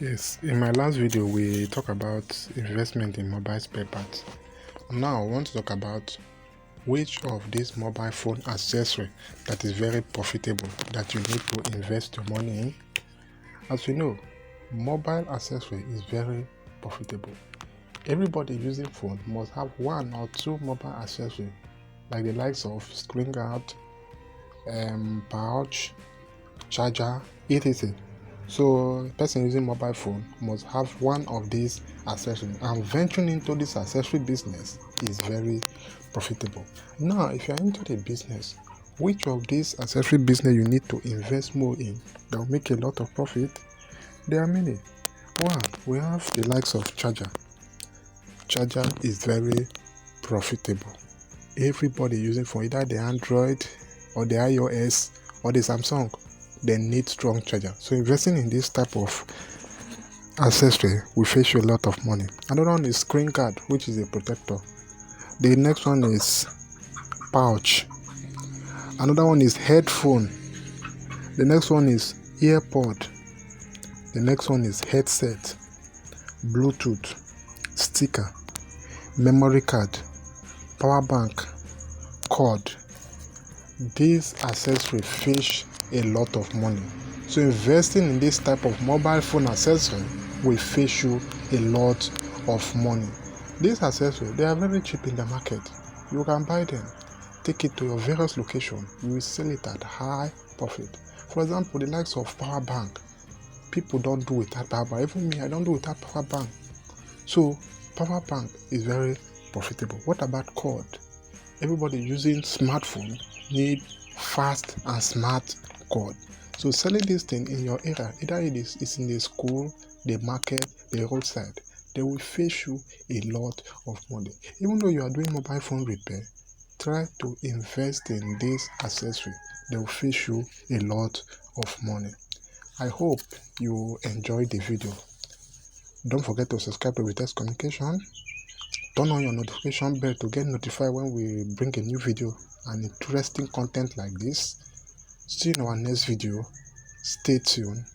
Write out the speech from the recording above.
Yes, in my last video we talked about investment in mobile spare parts. Now I want to talk about which of these mobile phone accessory that is very profitable that you need to invest your money in. As you know, mobile accessory is very profitable. Everybody using phone must have one or two mobile accessory like the likes of screen guard, pouch, charger, etc. So person using mobile phone must have one of these accessories, and venturing into this accessory business is very profitable. Now if you are into the business, which of these accessory business you need to invest more in that will make a lot of profit? There are many. One, we have the likes of charger. Charger is very profitable. Everybody using for either the Android or the iOS or the Samsung, they need strong charger. So investing in this type of accessory will fetch you a lot of money. Another one is screen guard, which is a protector. The next one is pouch. Another one is headphone. The next one is earpod. The next one is headset, Bluetooth, sticker, memory card, power bank, cord. These accessories fetch a lot of money. So investing in this type of mobile phone accessory will fetch you a lot of money. These accessories, they are very cheap in the market. You can buy them, take it to your various locations, you will sell it at high profit. For example, the likes of power bank. People don't do without power bank. Even me, I don't do without power bank. So power bank is very profitable. What about cord? Everybody using smartphone need fast and smart cord. So selling this thing in your area, either it is in the school, the market, the roadside, they will fetch you a lot of money. Even though you are doing mobile phone repair, try to invest in this accessory. They will fetch you a lot of money. I hope you enjoyed the video. Don't forget to subscribe to Vitex Communication. Turn on your notification bell to get notified when we bring a new video and interesting content like this. See you in our next video. Stay tuned.